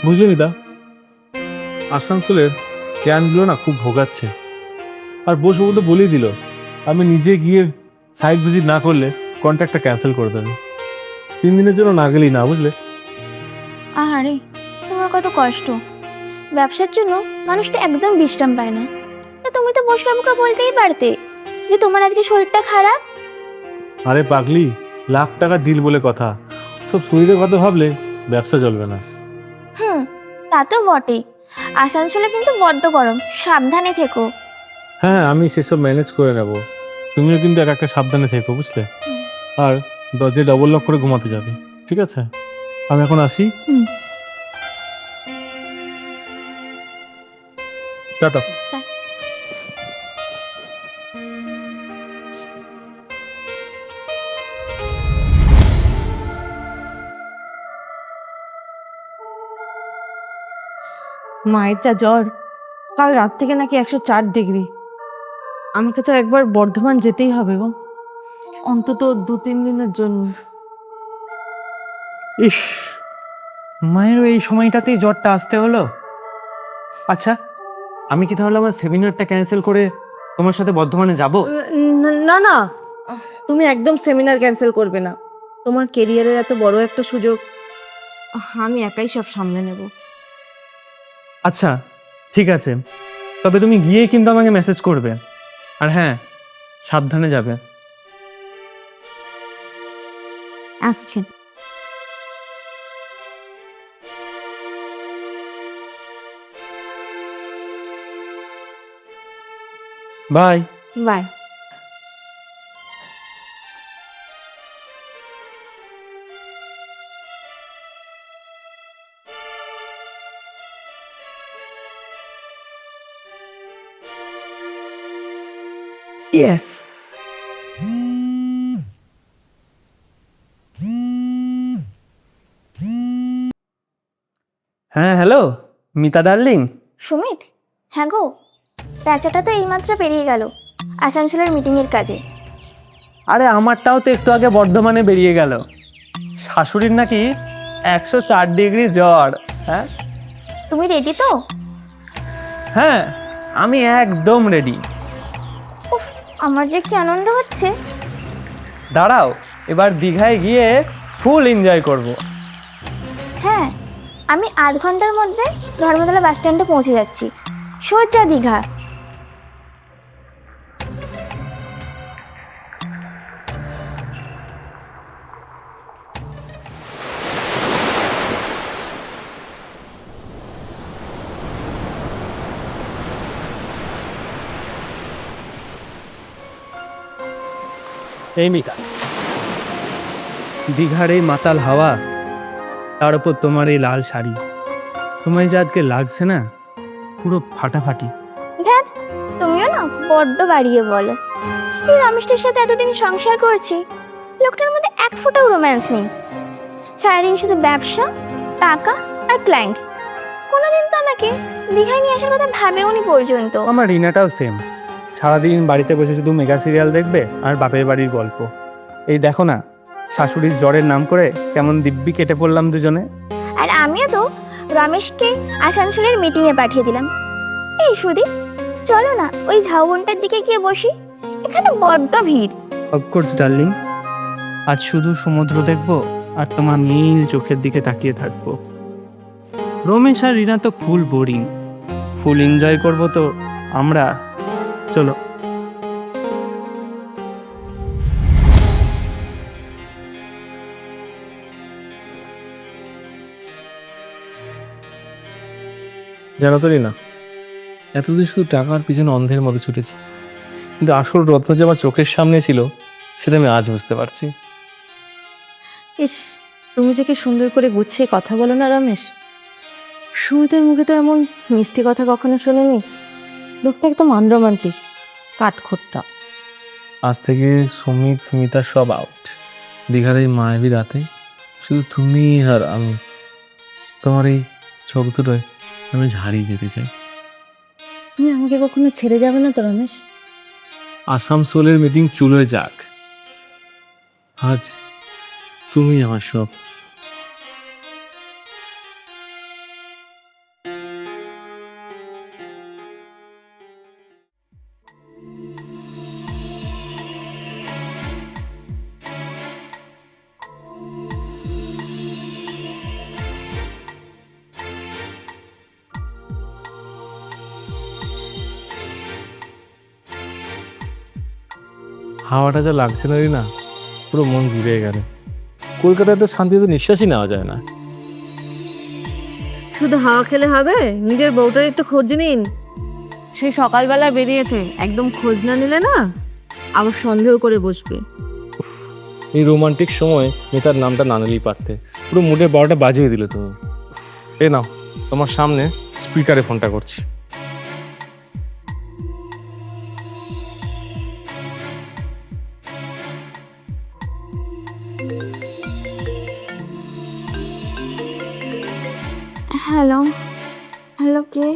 বুঝলি দা, আসানসোলের ক্যানগুলো না খুব ভোগাচ্ছে। আর বসে তো বলেই দিল আমি নিজে গিয়ে সাইট ভিজিট না করলে কন্ট্রাক্টটা ক্যান্সেল করে দেবে। 3 দিনের জন্য না গেলেই না, বুঝলে? আহারে, তোমার কত কষ্ট। ব্যবসার জন্য মানুষ তো একদম বিশ্রাম পায় না। তা তুমি তো বসরামকে বলতেই পারতে যে তোমার আজকে শরীরটা খারাপ। আরে পাগলি, লাখ টাকার ডিল বলে কথা, সব শরীরের কথা ভাবলে ব্যবসা চলবে না। তা তো বটেই। আসানসোলে কিন্তু বড্ড গরম, সাবধানে থেকো। হ্যাঁ, আমি সেসব ম্যানেজ করে নেব। তুমিও কিন্তু একটা সাবধানে থেকো, বুঝলে? আর দরজায় ডবল লক করে ঘুমাতে যাবে, ঠিক আছে? আমি এখন আসি। হুম। টাটা। মায়ের যা জ্বর, কাল রাত থেকে নাকি 104 ডিগ্রি। আমাকে তো একবার বর্ধমান যেতেই হবে গো, অন্তত 2-3 দিনের জন্য। ইস, মায়েরও এই সময়টাতেই জ্বরটা আসতে হলো। আচ্ছা, আমি কি তাহলে আমার সেমিনারটা ক্যান্সেল করে তোমার সাথে বর্ধমানে যাব? না না, তুমি একদম সেমিনার ক্যান্সেল করবে না। তোমার কেরিয়ারের এত বড় একটা সুযোগ, আমি একাই সব সামলে নেব। আচ্ছা, ঠিক আছে, তবে তুমি গিয়েই কিন্তু আমাকে মেসেজ করবে। আর হ্যাঁ, সাবধানে যাবে। আসছি। বাই। বাই। ইয়েস। হ্যাঁ, হ্যালো মিতা ডার্লিং। সুমিত, হ্যাঁ গো, প্যাঁচাটা তো এইমাত্র পেরিয়ে গেল আসানসোলের মিটিংয়ের কাজে। আরে আমারটাও তো একটু আগে বর্ধমানে বেরিয়ে গেল। শাশুড়ির নাকি 104 ডিগ্রি জ্বর। হ্যাঁ তুমি রেডি তো? হ্যাঁ, আমি একদম রেডি। উফ, আমার যে কি আনন্দ হচ্ছে। দাঁড়াও, এবার দীঘায় গিয়ে ফুল এনজয় করব। হ্যাঁ, আমি আধ ঘন্টার মধ্যে ধর্মতলা বাস স্ট্যান্ডে পৌঁছে যাচ্ছি, সোজা দীঘা। এই মিতা, দীঘার এই মাতাল হাওয়া, তার উপর তোমার এই লাল শাড়ি, তোমায় যে আজকে লাগছে না, পুরো ফাটাফাটি। ধ্যাত, তুমিও না বড্ড বাড়িয়ে বলো। এই রমেশটির সাথে এতদিন সংসার করছি, লোকটার মধ্যে এক ফোঁটাও রোম্যান্স নেই। সারাদিন শুধু ব্যবসা, টাকা আর ক্লায়েন্ট। কোনোদিন তো আমাকে দীঘায় নিয়ে আসার কথা ভাবেওনি পর্যন্ত। আমার রিনাটাও সেম, সারাদিন বাড়িতে বসে শুধু মেগা সিরিয়াল দেখবে আর বাপের বাড়ির গল্প। এই দেখো না, শাশুড়ির জ্বরের নাম করে কেমন দিব্যি কেটে পড়লাম দুজনে। আর আমিও তো রমেশকে আসানসোলের মিটিংয়ে পাঠিয়ে দিলাম। এই সুদি, চলো না ওই ঝাউবনটার দিকে গিয়ে বসি, এখানে বড্ড ভিড়। অফকোর্স ডার্লিং, আজ শুধু সমুদ্র দেখবো আর তোমার নীল চোখের দিকে তাকিয়ে থাকবো। রমেশ আর রিনা তো ফুল বোরিং, ফুল এনজয় করবো তো আমরা। চলো। জানো তো না, এতদিন শুধু টাকার পিছনে অন্ধের মতো ছুটেছি, কিন্তু আসল রত্ন যে আমার চোখের সামনে ছিল সেটা আমি আজ বুঝতে পারছি। ইস, তুমি যে কি সুন্দর করে গুছিয়ে কথা বলো না রমেশ। সুমিতের মুখে তো এমন মিষ্টি কথা কখনো শোনেনি। লোকটা একদম আনরোমান্টিক, কাঠখোট্টা। আজ থেকে সুমিত মিতা সব আউট। দীঘার এই মায়াবী রাতে শুধু তুমি আর আমি। তোমার এই চোখ দুটোয় আমি হারিয়ে যেতে চাই। তুমি আমাকে কখনো ছেড়ে যাবে না তো রমেশ? আসানসোলের মিটিং চুলোয় যাক, আজ তুমি আমার সব। হাওয়াটা যা লাগছে না রিনা, পুরো মন জুড়ে গেল। কলকাতায় তো শান্তিতে নিঃশ্বাসই নেওয়া যায় না। শুধু হাওয়া খেলে হবে, নিজের বউটার একটু খোঁজ নিন। সেই সকালবেলা বেরিয়েছে, একদম খোঁজ না নিলে না আবার সন্দেহ করে বসবে। এই রোমান্টিক সময় নেতার নামটা না নিলেই পারতে। পুরো মুডে 12টা বাজিয়ে দিলে তুমি। এ নাও, তোমার সামনে স্পিকারে ফোনটা করছি। হ্যালো, হ্যালো, কে?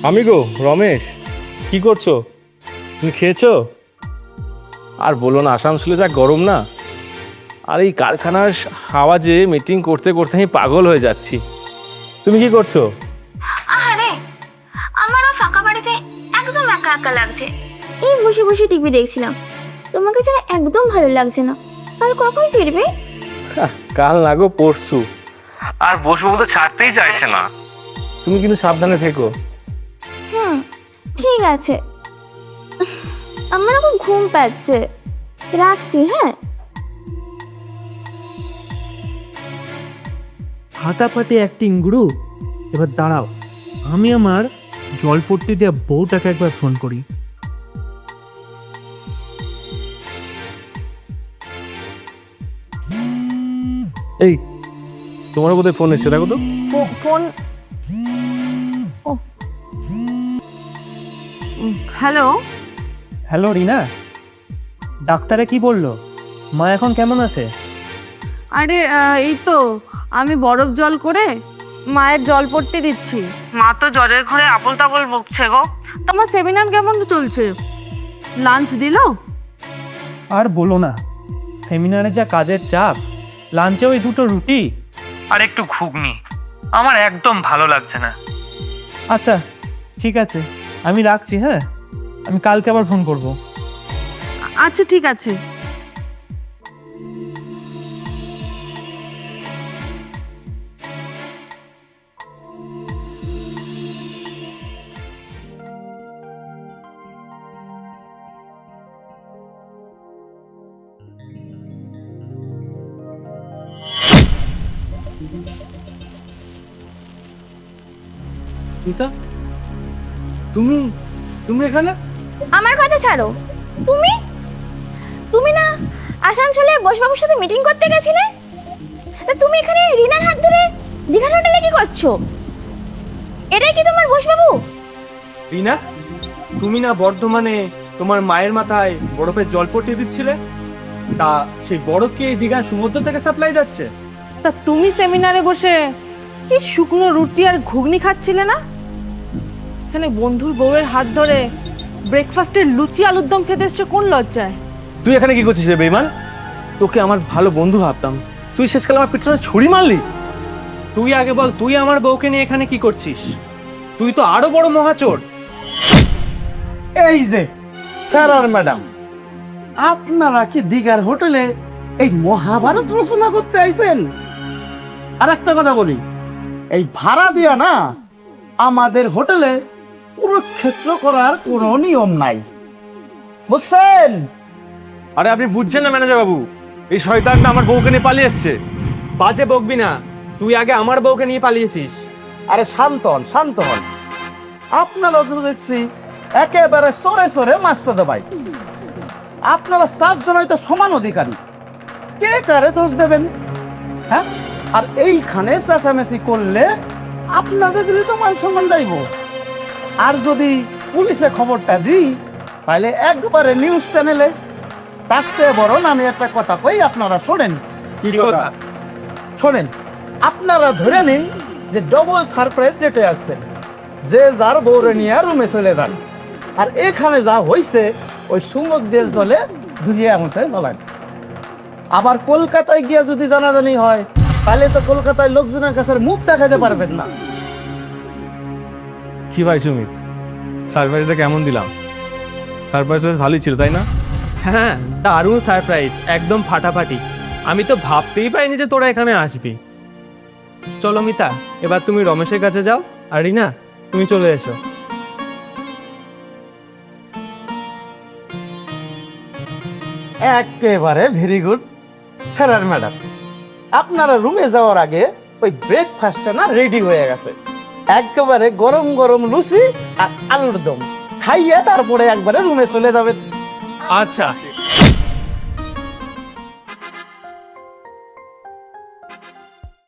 আমি গো রমেশ, কি করছো? তুমি খেয়েছো? আর বলো না, আসানসোলে যা গরম না, আর এই কারখানার আওয়াজে মিটিং করতে করতে আমি পাগল হয়ে যাচ্ছি। তুমি কি করছো? আরে আমারও ফাঁকা বাড়িতে একদম একা একা লাগছে। এই বসে বসে টিভি দেখছিলাম। তোমাকে ছাড়া একদম ভালো লাগছে না। কাল কখন ফিরবে? কাল না গো, পরশু। আর বসবো তো ছাড়তেই চাইছে না। তুমি কিন্তু সাবধানে থেকো। ঠিক আছে, আমার খুব ঘুম পাচ্ছে, রাখছি। হ্যাঁ, ফাটাফাটি অ্যাক্টিং গুরু। এবার দাঁড়াও, আমি আমার জলপট্টি দিয়ে বউটাকে একবার ফোন করি। এই তোমার বোধহয় ফোন এসে, দেখো তো। ফোন। হ্যালো। হ্যালো রিনা, ডাক্তারে কি বললো? মা এখন কেমন আছে? আরে এই তো আমি বরফ জল করে মায়ের জল পট্টি দিচ্ছি। মা তো জ্বরের ঘরে আবল তাবল বকছে গো। তোমার সেমিনার কেমন চলছে? লাঞ্চ দিলো? আর বলো না, সেমিনারে যা কাজের চাপ, লাঞ্চে ওই 2টো রুটি আর একটু ঘুগনি। আমার একদম ভালো লাগছে না। আচ্ছা ঠিক আছে, আমি রাখছি। হ্যাঁ, আমি কালকে আবার ফোন করব। আচ্ছা ঠিক আছে। রীতা, তুমি তুমি এখানে? আমার কথা ছাড়ো। তুমি তুমি না আসানসোলে বসবাবুর সাথে মিটিং করতে গেছিলে? তা তুমি এখানে রিনার হাত ধরে দীঘার হোটেলে কি করছো? এটাই কি তোমার বসবাবু? রিনা, তুমি না বর্ধমানে তোমার মায়ের মাথায় বরফের জলপট্টি দিচ্ছিলে? তা সেই বরফ কি এই দীঘার সমুদ্র থেকে সাপ্লাই যাচ্ছে? তা তুমি সেমিনারে বসে কি শুকনো রুটি আর ঘুগনি খাচ্ছিলে না? এখানে বন্ধুর বউয়ের হাত ধরে ব্রেকফাস্টের লুচি আলুর দম খেতে এসছো কোন লজ্জায়? তুই এখানে কি করছিস রে বেঈমান? তোকে আমার ভালো বন্ধু ভাবতাম, তুই শেষকালে আমার পিছনে ছুরি মারলি। তুই আগে বল, তুই আমার বউকে নিয়ে এখানে কি করছিস? তুই তো আরো বড় মহাচোর। এই যে স্যার আর ম্যাডাম, আপনারা কি দীঘার হোটেলে এই মহাভারত রচনা করতে আইছেন? আর একটা কথা বলি, এই ভাড়া দিয়া না আমাদের হোটেলে কুরুক্ষেত্র করার কোনো নিয়ম নাই, বুঝছেন? আরে আপনি বুঝছেন না ম্যানেজার বাবু, এই শয়তানটা আমার বউকে নিয়ে পালিয়ে এসছে। বাজে বকবি না, তুই আগে আমার বউকে নিয়ে পালিয়েছিস। আরে শান্ত হন, শান্ত হন। আপনারা তো দেখছি একেবারে সরে সরে মাস্তাদা ভাই। আপনারা 4 জনই তো সমান অধিকারী, কে কারে দোষ দেবেন? হ্যাঁ, আর এইখানে চেঁচামেচি করলে আপনাদের দিলে তো মান সম্মান যাইব। আর যদি পুলিশে খবরটা দিই তাহলে একবারে নিউজ চ্যানেলে। তার চেয়ে বরং আমি একটা কথা কই, আপনারা শোনেন। কি কথা? শোনেন, আপনারা ধরে নিন যে ডবল সারপ্রাইজ যেটা আসছেন, যে যার বউরে নিয়ে রুমে চলে যান। আর এখানে যা হয়েছে ওই সমুদ্রের জলে ধুয়ে এমনছে নলায়। আবার কলকাতায় গিয়ে যদি জানাজানি হয় তাহলে তো কলকাতায় লোকজনের কাছে মুখ দেখাতে পারবেন না। কি ভাই সুমিত, সারপ্রাইজটা কেমন দিলাম? সারপ্রাইজটা ভালোই ছিল তাই না? হ্যাঁ, দারুণ সারপ্রাইজ, একদম ফাটাফাটি। আমি তো ভাবতেই পারিনি যে তোরা এখানে আসবি। চলো মিতা, এবার তুমি রমেশের কাছে যাও, আর রিনা তুমি চলে এসো। একেবারে ভেরি গুড স্যার আর ম্যাডাম, আপনারা রুমে যাওয়ার আগে ওই ব্রেকফাস্টটা না রেডি হয়ে গেছে। একেবারে গরম গরম লুচি আর আলুর দম খাইয়ে তারপরে একবারে রুমে চলে যাবেন। আচ্ছা